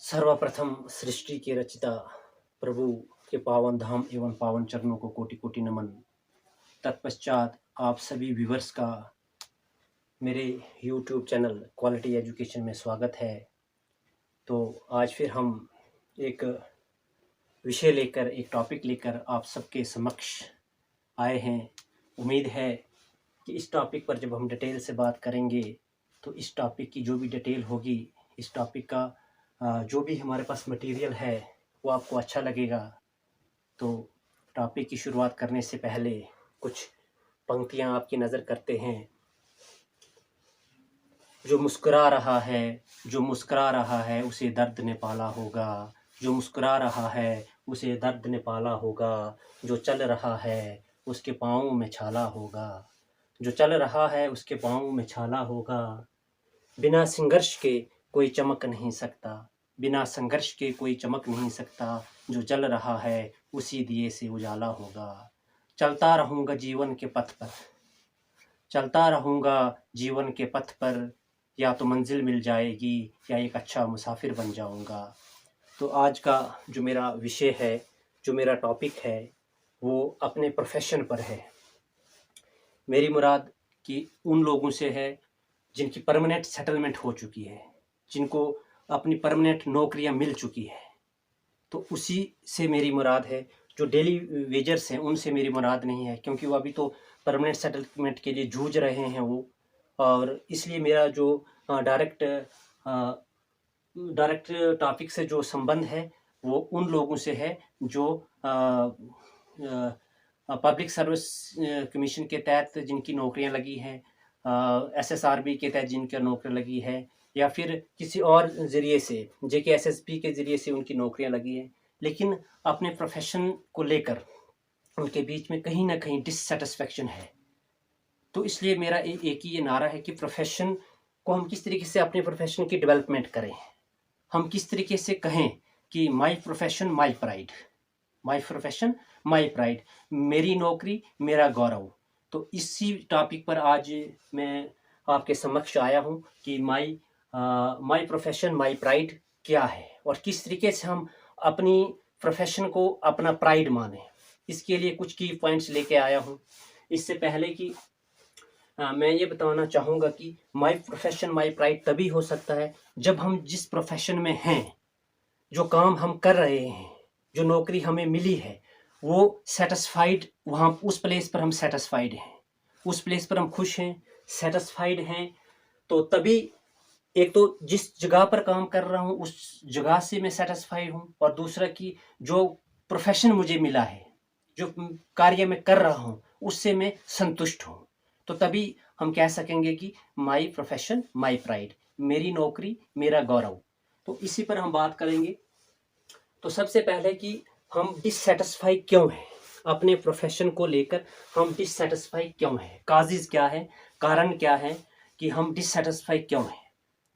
सर्वप्रथम सृष्टि के रचिता प्रभु के पावन धाम एवं पावन चरणों को कोटि कोटि नमन। तत्पश्चात आप सभी व्यूवर्स का मेरे YouTube चैनल क्वालिटी एजुकेशन में स्वागत है। तो आज फिर हम एक विषय लेकर, एक टॉपिक लेकर आप सबके समक्ष आए हैं। उम्मीद है कि इस टॉपिक पर जब हम डिटेल से बात करेंगे तो इस टॉपिक की जो भी डिटेल होगी, इस टॉपिक का जो भी हमारे पास मटेरियल है वो आपको अच्छा लगेगा। तो टॉपिक की शुरुआत करने से पहले कुछ पंक्तियां आपकी नज़र करते हैं। जो मुस्कुरा रहा है, जो मुस्कुरा रहा है उसे दर्द ने पाला होगा। जो मुस्कुरा रहा है उसे दर्द ने पाला होगा। जो चल रहा है उसके पाँव में छाला होगा। जो चल रहा है उसके पाँव में छाला होगा। बिना संघर्ष के कोई चमक नहीं सकता, बिना संघर्ष के कोई चमक नहीं सकता। जो जल रहा है उसी दिए से उजाला होगा। चलता रहूँगा जीवन के पथ पर, चलता रहूँगा जीवन के पथ पर। या तो मंजिल मिल जाएगी या एक अच्छा मुसाफिर बन जाऊँगा। तो आज का जो मेरा विषय है, जो मेरा टॉपिक है, वो अपने प्रोफेशन पर है। मेरी मुराद कि उन लोगों से है जिनकी परमानेंट सेटलमेंट हो चुकी है, जिनको अपनी परमानेंट नौकरियां मिल चुकी है। तो उसी से मेरी मुराद है। जो डेली वेजर्स हैं उनसे मेरी मुराद नहीं है, क्योंकि वो अभी तो परमानेंट सेटलमेंट के लिए जूझ रहे हैं वो। और इसलिए मेरा जो डायरेक्ट टॉपिक से जो संबंध है वो उन लोगों से है जो पब्लिक सर्विस कमीशन के तहत जिनकी नौकरियां लगी हैं, SSRB के तहत जिनकी नौकरी लगी है, या फिर किसी और ज़रिए से JKSSP के ज़रिए से उनकी नौकरियां लगी हैं, लेकिन अपने प्रोफेशन को लेकर उनके बीच में कहीं ना कहीं डिससेटिस्फेक्शन है। तो इसलिए मेरा एक ही ये नारा है कि प्रोफेशन को हम किस तरीके से अपने प्रोफेशन की डेवलपमेंट करें। हम किस तरीके से कहें कि my profession my pride, my profession my pride, मेरी नौकरी मेरा गौरव। तो इसी टॉपिक पर आज मैं आपके समक्ष आया हूँ कि माई प्रोफेशन माई प्राइड क्या है और किस तरीके से हम अपनी प्रोफेशन को अपना प्राइड माने। इसके लिए कुछ की पॉइंट्स लेके आया हूँ। इससे पहले कि मैं ये बताना चाहूँगा कि माई प्रोफेशन माई प्राइड तभी हो सकता है जब हम जिस प्रोफेशन में हैं, जो काम हम कर रहे हैं, जो नौकरी हमें मिली है, वो सेटिस्फाइड, वहाँ उस प्लेस पर हम सेटिस्फाइड हैं, उस प्लेस पर हम खुश हैं, सेटिस्फाइड हैं। तो तभी एक तो जिस जगह पर काम कर रहा हूँ उस जगह से मैं सेटिस्फाइड हूँ, और दूसरा कि जो प्रोफेशन मुझे मिला है, जो कार्य मैं कर रहा हूँ उससे मैं संतुष्ट हूँ। तो तभी हम कह सकेंगे कि माई प्रोफेशन माई प्राइड, मेरी नौकरी मेरा गौरव। तो इसी पर हम बात करेंगे। तो सबसे पहले कि हम डिससेटिस्फाई क्यों हैं, अपने प्रोफेशन को लेकर हम डिससेटिस्फाई क्यों हैं, काजेज क्या है, कारण क्या है कि हम डिससेटिस्फाई क्यों हैं।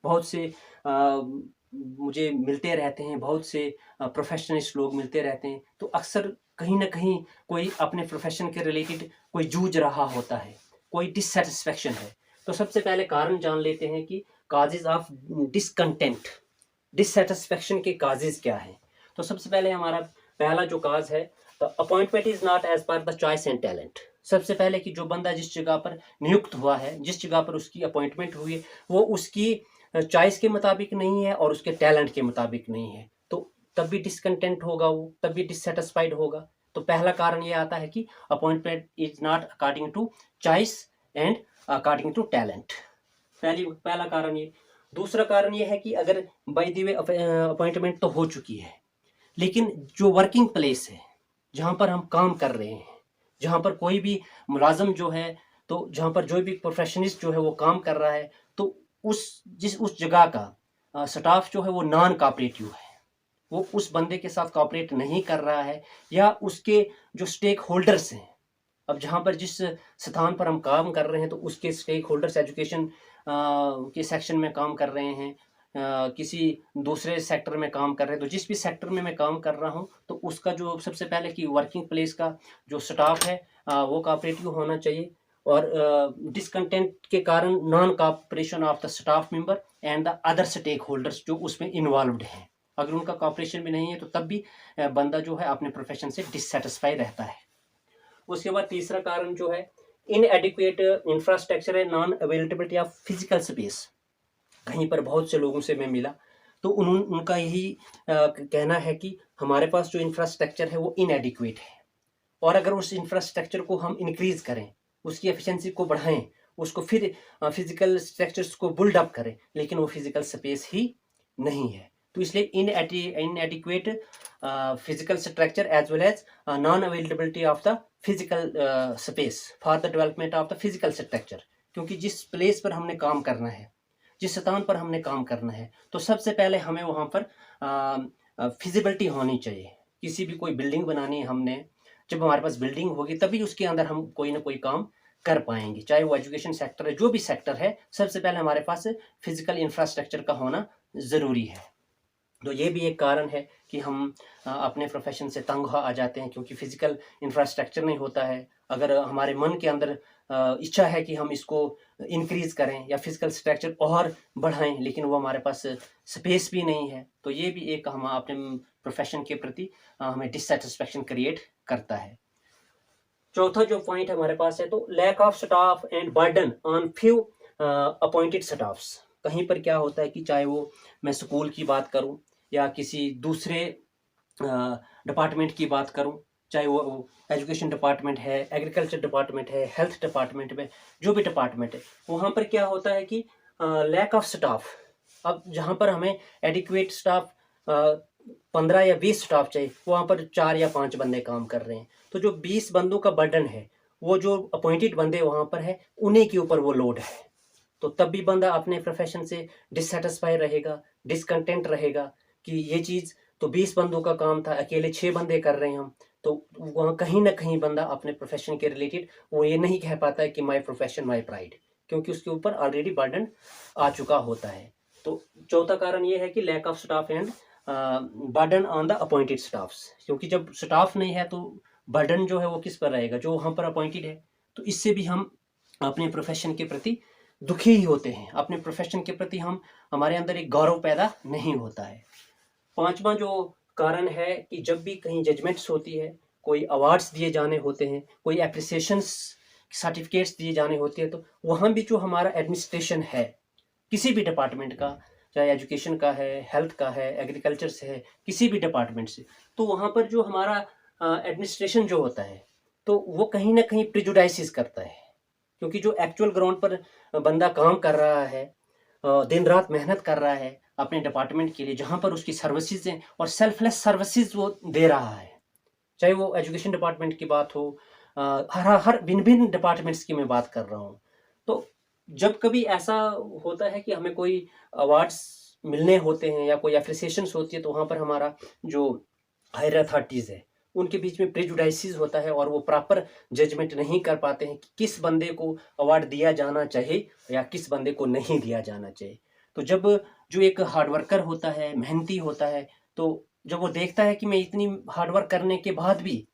बहुत से मुझे मिलते रहते हैं, बहुत से प्रोफेशनलिस्ट लोग मिलते रहते हैं, तो अक्सर कहीं ना कहीं कोई अपने प्रोफेशन के रिलेटेड कोई जूझ रहा होता है, कोई डिससेटिस्फेक्शन है। तो सबसे पहले कारण जान लेते हैं कि काजेज ऑफ डिसकंटेंट, डिससेटिस्फेक्शन के काजेज क्या हैं। तो सबसे पहले हमारा पहला जो काज है, appointment is not as per the choice and talent. सबसे पहले कि जो बंदा जिस जगह पर नियुक्त हुआ है, जिस जगह पर उसकी अपॉइंटमेंट हुई है, वो उसकी चॉइस के मुताबिक नहीं है और उसके टैलेंट के मुताबिक नहीं है, तो तब भी डिसकंटेंट होगा वो, तब भी डिससेटिस्फाइड होगा। तो पहला कारण ये आता है कि appointment is not according to choice and according to talent. पहला कारण ये। दूसरा कारण ये है कि अगर बाय द वे अपॉइंटमेंट तो हो चुकी है, लेकिन जो वर्किंग प्लेस है, जहाँ पर हम काम कर रहे हैं, जहाँ पर कोई भी मुलाजम जो है, तो जहाँ पर जो भी प्रोफेशनिस्ट जो है वो काम कर रहा है, तो उस जगह का स्टाफ जो है वो नॉन कोऑपरेटिव है, वो उस बंदे के साथ कोऑपरेट नहीं कर रहा है, या उसके जो स्टेक होल्डर्स हैं, अब जहाँ पर जिस स्थान पर हम काम कर रहे हैं तो उसके स्टेक होल्डर्स एजुकेशन के सेक्शन में काम कर रहे हैं, किसी दूसरे सेक्टर में काम कर रहे हैं, तो जिस भी सेक्टर में मैं काम कर रहा हूँ तो उसका जो सबसे पहले कि वर्किंग प्लेस का जो स्टाफ है वो कोऑपरेटिव होना चाहिए। और डिसकंटेंट के कारण non cooperation of the staff member and the other stakeholders जो उसमें इन्वॉल्व्ड हैं, अगर उनका कॉपरेशन भी नहीं है तो तब भी बंदा जो है अपने प्रोफेशन से डिससेटिस्फाई रहता है। उसके बाद तीसरा कारण जो है इनएडिक्वेट इंफ्रास्ट्रक्चर है, non availability of physical space. कहीं पर बहुत से लोगों से मैं मिला तो उनका यही कहना है कि हमारे पास जो इंफ्रास्ट्रक्चर है वो इनएडिक्वेट है, और अगर उस इंफ्रास्ट्रक्चर को हम इंक्रीज करें, उसकी एफिशिएंसी को बढ़ाएं, उसको फिर फिजिकल स्ट्रक्चर्स को बिल्ड अप करें, लेकिन वो फिजिकल स्पेस ही नहीं है। तो इसलिए inadequate physical structure as well as non availability of the physical space for the development of the physical structure. क्योंकि जिस प्लेस पर हमने काम करना है, जिस स्थान पर हमने काम करना है, तो सबसे पहले हमें वहाँ पर फिजिबिलिटी होनी चाहिए। किसी भी कोई बिल्डिंग बनानी है हमने, जब हमारे पास बिल्डिंग होगी तभी उसके अंदर हम कोई ना कोई काम कर पाएंगे, चाहे वो एजुकेशन सेक्टर है, जो भी सेक्टर है, सबसे पहले हमारे पास फिजिकल इंफ्रास्ट्रक्चर का होना ज़रूरी है। तो ये भी एक कारण है कि हम अपने प्रोफेशन से तंग आ जाते हैं, क्योंकि फिजिकल इंफ्रास्ट्रक्चर नहीं होता है। अगर हमारे मन के अंदर इच्छा है कि हम इसको इंक्रीज करें या फिजिकल स्ट्रक्चर और बढ़ाएं, लेकिन वो हमारे पास स्पेस भी नहीं है, तो ये भी एक हम अपने प्रोफेशन के प्रति हमें डिससेटिस्फैक्शन क्रिएट करता है। चौथा जो पॉइंट हमारे पास है, तो lack of staff and burden on few appointed staffs. कहीं पर क्या होता है कि चाहे वो मैं स्कूल की बात करूं या किसी दूसरे डिपार्टमेंट की बात करूं, चाहे वो एजुकेशन डिपार्टमेंट है, एग्रीकल्चर डिपार्टमेंट है, हेल्थ डिपार्टमेंट में, जो भी डिपार्टमेंट है, वहाँ पर क्या होता है कि लैक ऑफ स्टाफ। अब जहाँ पर हमें एडिक्वेट स्टाफ 15 या 20 स्टाफ चाहिए, वहाँ पर 4 या 5 बंदे काम कर रहे हैं। तो जो 20 बंदों का बर्डन है, वो जो अपॉइंटेड बंदे वहाँ पर है, उन्हीं के ऊपर वो लोड है। तो तब भी बंदा अपने प्रोफेशन से डिससेटिस्फाई रहेगा, डिसकंटेंट रहेगा कि ये चीज़ तो 20 बंदों का काम था, अकेले 6 बंदे कर रहे हैं हम। तो वहाँ कहीं ना कहीं बंदा अपने प्रोफेशन के रिलेटेड वो ये नहीं कह पाता है कि माय प्रोफेशन माय प्राइड, क्योंकि उसके ऊपर ऑलरेडी बर्डन आ चुका होता है। तो चौथा कारण ये है कि lack of staff and burden on the appointed staffs. क्योंकि जब स्टाफ नहीं है तो बर्डन जो है वो किस पर रहेगा, जो वहाँ पर अपॉइंटेड है। तो इससे भी हम अपने प्रोफेशन के प्रति दुखी ही होते हैं, अपने प्रोफेशन के प्रति हमारे अंदर एक गौरव पैदा नहीं होता है। पांचवा जो कारण है कि जब भी कहीं जजमेंट्स होती है, कोई अवार्ड्स दिए जाने होते हैं, कोई एप्रिसिएशंस सर्टिफिकेट्स दिए जाने होते हैं, तो वहाँ भी जो हमारा एडमिनिस्ट्रेशन है किसी भी डिपार्टमेंट का, चाहे एजुकेशन का है, हेल्थ का है, एग्रीकल्चर से है, किसी भी डिपार्टमेंट से, तो वहाँ पर जो हमारा एडमिनिस्ट्रेशन जो होता है, तो वो कहीं ना कहीं प्रिजुडाइसिस करता है। क्योंकि जो एक्चुअल ग्राउंड पर बंदा काम कर रहा है, दिन रात मेहनत कर रहा है अपने डिपार्टमेंट के लिए, जहाँ पर उसकी सर्विसेज हैं और सेल्फलेस सर्विसेज वो दे रहा है, चाहे वो एजुकेशन डिपार्टमेंट की बात हो, हर भिन्न भिन्न डिपार्टमेंट्स की मैं बात कर रहा हूँ। तो जब कभी ऐसा होता है कि हमें कोई अवार्ड्स मिलने होते हैं या कोई एप्रिसिएशंस होती है, तो वहाँ पर हमारा जो हायर अथॉरिटीज़ है उनके बीच में प्रेजुडाइसिस होता है और वो प्रॉपर जजमेंट नहीं कर पाते हैं कि किस बंदे को अवार्ड दिया जाना चाहिए या किस बंदे को नहीं दिया जाना चाहिए। तो जब जो एक हार्ड वर्कर होता है, मेहनती होता है, तो जब वो देखता है कि मैं इतनी हार्ड वर्क करने के बाद भी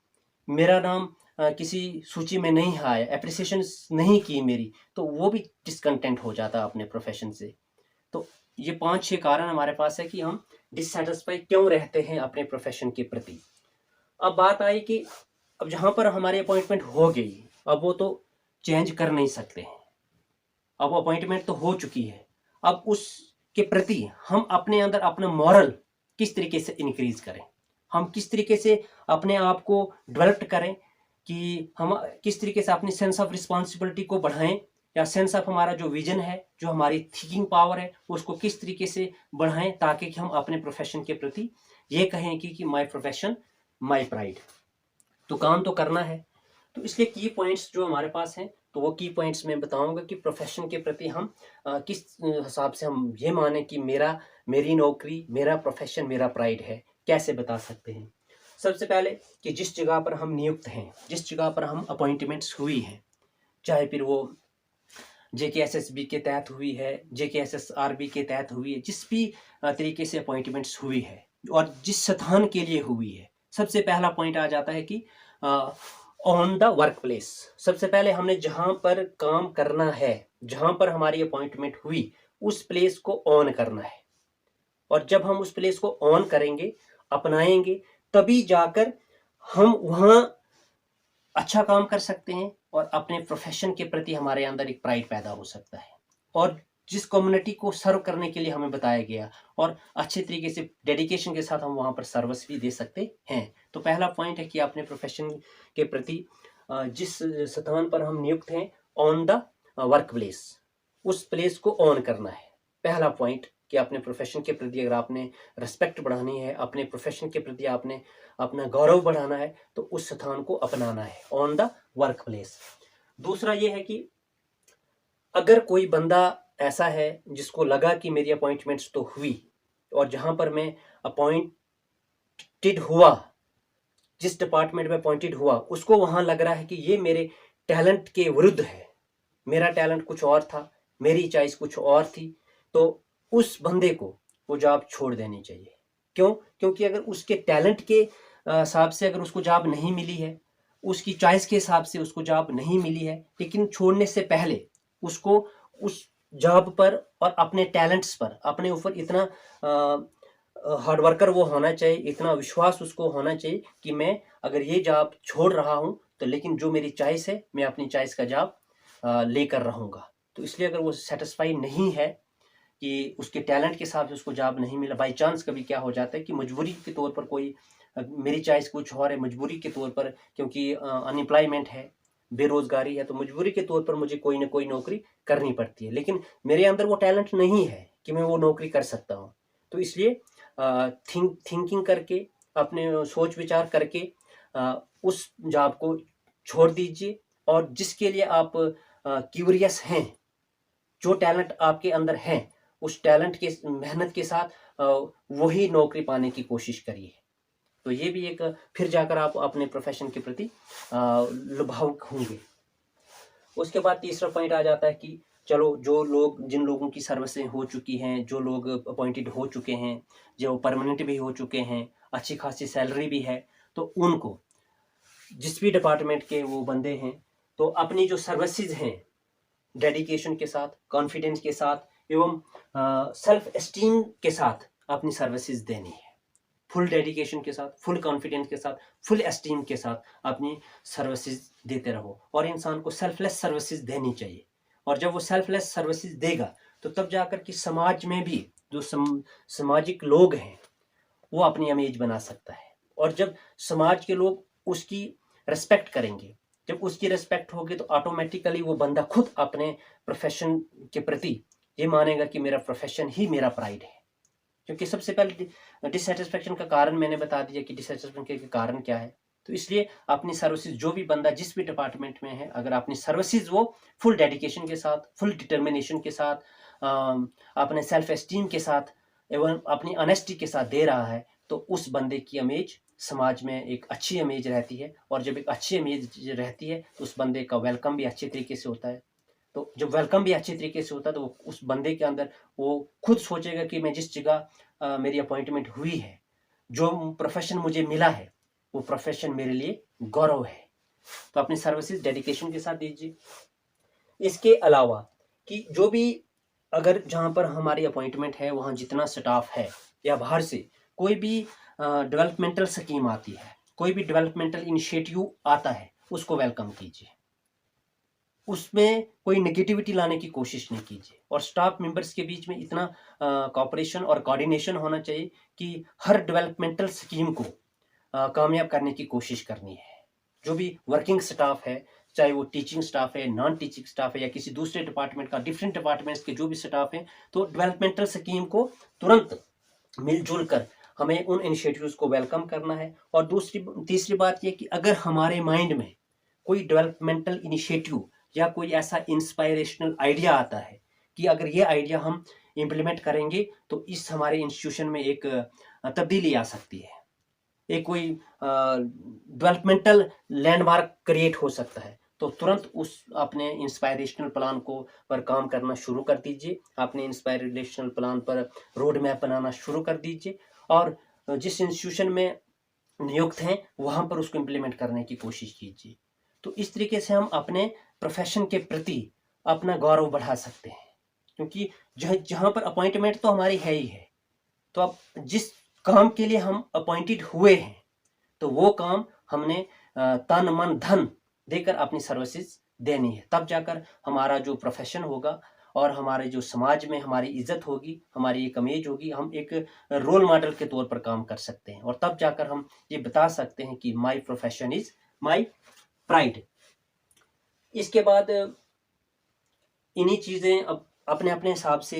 मेरा नाम किसी सूची में नहीं आया, एप्रिसिएशन नहीं की मेरी, तो वो भी डिसकंटेंट हो जाता है अपने प्रोफेशन से। तो ये 5-6 कारण हमारे पास है कि हम डिससेटिस्फाई क्यों रहते हैं अपने प्रोफेशन के प्रति। अब बात आई कि अब जहाँ पर हमारी अपॉइंटमेंट हो गई, अब वो तो चेंज कर नहीं सकते हैं, अब अपॉइंटमेंट तो हो चुकी है। अब उसके प्रति हम अपने अंदर अपना मॉरल किस तरीके से इंक्रीज करें, हम किस तरीके से अपने आप को डेवलप करें, कि हम किस तरीके से अपनी सेंस ऑफ रिस्पॉन्सिबिलिटी को बढ़ाएं, या सेंस ऑफ हमारा जो विजन है, जो हमारी थिंकिंग पावर है, उसको किस तरीके से बढ़ाएं, ताकि हम अपने प्रोफेशन के प्रति ये कहें कि माय प्रोफेशन माय प्राइड। तो काम तो करना है। तो इसलिए की पॉइंट्स जो हमारे पास हैं, तो वो की पॉइंट्स मैं बताऊंगा कि प्रोफेशन के प्रति हम किस हिसाब से हम ये माने कि मेरी नौकरी, मेरा प्रोफेशन मेरा प्राइड है, कैसे बता सकते हैं। सबसे पहले कि जिस जगह पर हम नियुक्त हैं, जिस जगह पर हम अपॉइंटमेंट्स हुई हैं, चाहे फिर वो JKSSB के तहत हुई है, JKSSRB के तहत हुई है, जिस भी तरीके से अपॉइंटमेंट्स हुई है और जिस स्थान के लिए हुई है, सबसे पहला पॉइंट आ जाता है कि ऑन द वर्क प्लेस। सबसे पहले हमने जहाँ पर काम करना है, जहाँ पर हमारी अपॉइंटमेंट हुई, उस प्लेस को ऑन करना है। और जब हम उस प्लेस को ऑन करेंगे, अपनाएंगे, तभी जाकर हम वहाँ अच्छा काम कर सकते हैं और अपने प्रोफेशन के प्रति हमारे अंदर एक प्राइड पैदा हो सकता है। और जिस कम्युनिटी को सर्व करने के लिए हमें बताया गया और अच्छे तरीके से डेडिकेशन के साथ हम वहाँ पर सर्विस भी दे सकते हैं। तो पहला पॉइंट है कि अपने प्रोफेशन के प्रति जिस स्थान पर हम नियुक्त हैं, ऑन द वर्क प्लेस, उस प्लेस को ऑन करना है। पहला पॉइंट कि अपने प्रोफेशन के प्रति अगर आपने रिस्पेक्ट बढ़ानी है, अपने प्रोफेशन के प्रति आपने अपना गौरव बढ़ाना है, तो उस स्थान को अपनाना है, ऑन द वर्क प्लेस। दूसरा ये है कि अगर कोई बंदा ऐसा है जिसको लगा कि मेरी अपॉइंटमेंट्स तो हुई और जहां पर मैं अपॉइंटेड हुआ, जिस डिपार्टमेंट में अपॉइंटेड हुआ, उसको वहां लग रहा है कि ये मेरे टैलेंट के विरुद्ध है, मेरा टैलेंट कुछ और था, मेरी चॉइस कुछ और थी, तो उस बंदे को वो जॉब छोड़ देनी चाहिए। क्यों? क्योंकि अगर उसके टैलेंट के हिसाब से अगर उसको जॉब नहीं मिली है, उसकी चॉइस के हिसाब से उसको जॉब नहीं मिली है, लेकिन छोड़ने से पहले उसको उस जॉब पर और अपने टैलेंट्स पर, अपने ऊपर इतना हार्ड वर्कर वो होना चाहिए, इतना विश्वास उसको होना चाहिए कि मैं अगर ये जॉब छोड़ रहा हूँ तो लेकिन जो मेरी चॉइस है, मैं अपनी चॉइस का जॉब लेकर रहूँगा। तो इसलिए अगर वो सेटिस्फाई नहीं है कि उसके टैलेंट के हिसाब से उसको जॉब नहीं मिला, बाई चांस कभी क्या हो जाता है कि मजबूरी के तौर पर कोई, मेरी चॉइस कुछ और है, मजबूरी के तौर पर, क्योंकि अनएम्प्लॉयमेंट है, बेरोजगारी है, तो मजबूरी के तौर पर मुझे कोई ना कोई नौकरी करनी पड़ती है, लेकिन मेरे अंदर वो टैलेंट नहीं है कि मैं वो नौकरी कर सकता हूँ। तो इसलिए थिंकिंग करके, अपने सोच विचार करके उस जॉब को छोड़ दीजिए और जिसके लिए आप क्यूरियस हैं, जो टैलेंट आपके अंदर है, उस टैलेंट के मेहनत के साथ वही नौकरी पाने की कोशिश करिए। तो ये भी एक, फिर जाकर आप अपने प्रोफेशन के प्रति लुभावुक होंगे। उसके बाद तीसरा पॉइंट आ जाता है कि चलो, जो लोग, जिन लोगों की सर्विसें हो चुकी हैं, जो लोग अपॉइंटेड हो चुके हैं, जो परमानेंट भी हो चुके हैं, अच्छी खासी सैलरी भी है, तो उनको, जिस भी डिपार्टमेंट के वो बंदे हैं, तो अपनी जो सर्विसेज हैं, डेडिकेशन के साथ, कॉन्फिडेंस के साथ एवं सेल्फ एस्टीम के साथ अपनी सर्विसेज देनी है। फुल डेडिकेशन के साथ, फुल कॉन्फिडेंस के साथ, फुल एस्टीम के साथ अपनी सर्विसेज देते रहो और इंसान को सेल्फलेस सर्विसेज देनी चाहिए। और जब वो सेल्फलेस सर्विसेज देगा तो तब जाकर कि समाज में भी जो सामाजिक लोग हैं वो अपनी इमेज बना सकता है। और जब समाज के लोग उसकी रिस्पेक्ट करेंगे, जब उसकी रिस्पेक्ट होगी, तो ऑटोमेटिकली वो बंदा खुद अपने प्रोफेशन के प्रति ये मानेगा कि मेरा प्रोफेशन ही मेरा प्राइड है। क्योंकि सबसे पहले डिससेटिस्फेक्शन का कारण मैंने बता दिया कि डिससेटिस्फेक्शन के कारण क्या है। तो इसलिए अपनी सर्विसेज, जो भी बंदा जिस भी डिपार्टमेंट में है, अगर अपनी सर्विसेज वो फुल डेडिकेशन के साथ, फुल डिटर्मिनेशन के साथ, अपने सेल्फ एस्टीम के साथ एवं अपनी ऑनेस्टी के साथ दे रहा है, तो उस बंदे की इमेज समाज में एक अच्छी इमेज रहती है। और जब एक अच्छी इमेज रहती है तो उस बंदे का वेलकम भी अच्छे तरीके से होता है। तो जब वेलकम भी अच्छे तरीके से होता है तो उस बंदे के अंदर वो खुद सोचेगा कि मैं जिस जगह मेरी अपॉइंटमेंट हुई है, जो प्रोफेशन मुझे मिला है, वो प्रोफेशन मेरे लिए गौरव है। तो अपनी सर्विसेज डेडिकेशन के साथ दीजिए। इसके अलावा कि जो भी, अगर जहाँ पर हमारी अपॉइंटमेंट है वहाँ जितना स्टाफ है या बाहर से कोई भी डेवलपमेंटल स्कीम आती है, कोई भी डेवलपमेंटल इनिशिएटिव आता है, उसको वेलकम कीजिए। उसमें कोई नेगेटिविटी लाने की कोशिश नहीं कीजिए। और स्टाफ मेंबर्स के बीच में इतना कोऑपरेशन और कोऑर्डिनेशन होना चाहिए कि हर डेवलपमेंटल स्कीम को कामयाब करने की कोशिश करनी है। जो भी वर्किंग स्टाफ है, चाहे वो टीचिंग स्टाफ है, नॉन टीचिंग स्टाफ है, या किसी दूसरे डिपार्टमेंट का, डिफरेंट डिपार्टमेंट्स के जो भी स्टाफ हैं, तो डेवलपमेंटल स्कीम को तुरंत मिलजुल कर हमें उन इनिशिएटिव्स को वेलकम करना है। और तीसरी बात ये कि अगर हमारे माइंड में कोई डेवलपमेंटल इनिशिएटिव या कोई ऐसा इंस्पायरेशनल आइडिया आता है कि अगर ये आइडिया हम इम्प्लीमेंट करेंगे तो इस हमारे इंस्टीट्यूशन में एक तब्दीली आ सकती है, एक कोई डेवलपमेंटल लैंडमार्क क्रिएट हो सकता है, तो तुरंत उस अपने इंस्पायरेशनल प्लान को पर काम करना शुरू कर दीजिए। अपने इंस्पायरेशनल प्लान पर रोड मैप बनाना शुरू कर दीजिए और जिस इंस्टीट्यूशन में नियुक्त हैं वहाँ पर उसको इम्प्लीमेंट करने की कोशिश कीजिए। तो इस तरीके से हम अपने प्रोफेशन के प्रति अपना गौरव बढ़ा सकते हैं। क्योंकि जहाँ पर अपॉइंटमेंट तो हमारी है ही है, तो अब जिस काम के लिए हम अपॉइंटेड हुए हैं तो वो काम हमने तन मन धन देकर अपनी सर्विसेज देनी है, तब जाकर हमारा जो प्रोफेशन होगा और हमारे जो समाज में हमारी इज्जत होगी, हमारी एक इमेज होगी, हम एक रोल मॉडल के तौर पर काम कर सकते हैं और तब जाकर हम ये बता सकते हैं कि my profession is my pride. इसके बाद इन्हीं चीज़ें अब अपने अपने हिसाब से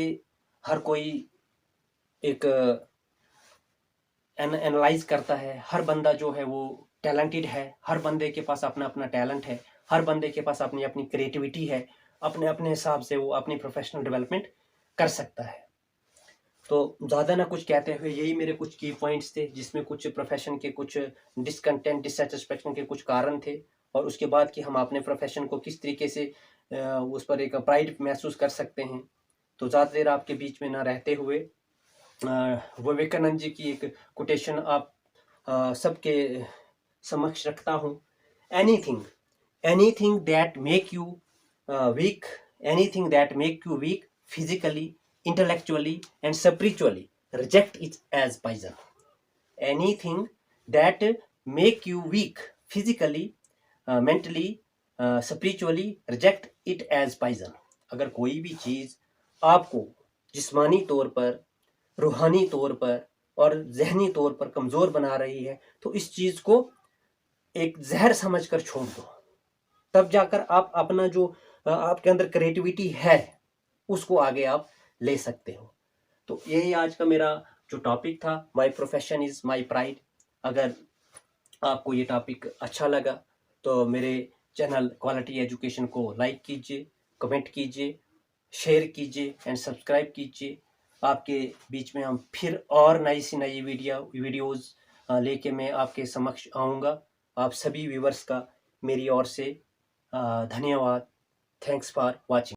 हर कोई एक एनालाइज करता है। हर बंदा जो है वो टैलेंटेड है, हर बंदे के पास अपना अपना टैलेंट है, हर बंदे के पास अपनी अपनी क्रिएटिविटी है, अपने अपने हिसाब से वो अपनी प्रोफेशनल डेवलपमेंट कर सकता है। तो ज़्यादा ना कुछ कहते हुए यही मेरे कुछ की पॉइंट्स थे, जिसमें कुछ प्रोफेशन के कुछ डिसकंटेंट डिससेटिस्फेक्शन के कुछ कारण थे और उसके बाद कि हम अपने प्रोफेशन को किस तरीके से उस पर एक प्राइड महसूस कर सकते हैं। तो ज़्यादा देर आपके बीच में ना रहते हुए विवेकानंद जी की एक कोटेशन आप सबके समक्ष रखता हूँ। Anything that make you weak, anything that make you weak physically, intellectually and spiritually, reject it as poison. Anything that make you weak physically, mentally, spiritually, reject it as poison. अगर कोई भी चीज़ आपको जिस्मानी तौर पर, रूहानी तौर पर और जहनी तौर पर कमज़ोर बना रही है तो इस चीज़ को एक जहर समझकर छोड़ दो, तब जाकर आप अपना जो आपके अंदर क्रिएटिविटी है उसको आगे आप ले सकते हो। तो यही आज का मेरा जो टॉपिक था, my profession is my pride. अगर आपको ये टॉपिक अच्छा लगा तो मेरे चैनल क्वालिटी एजुकेशन को लाइक कीजिए, कमेंट कीजिए, शेयर कीजिए एंड सब्सक्राइब कीजिए। आपके बीच में हम फिर और नई सी नई वीडियोज़ लेके मैं आपके समक्ष आऊँगा। आप सभी व्यूवर्स का मेरी ओर से धन्यवाद। Thanks for watching.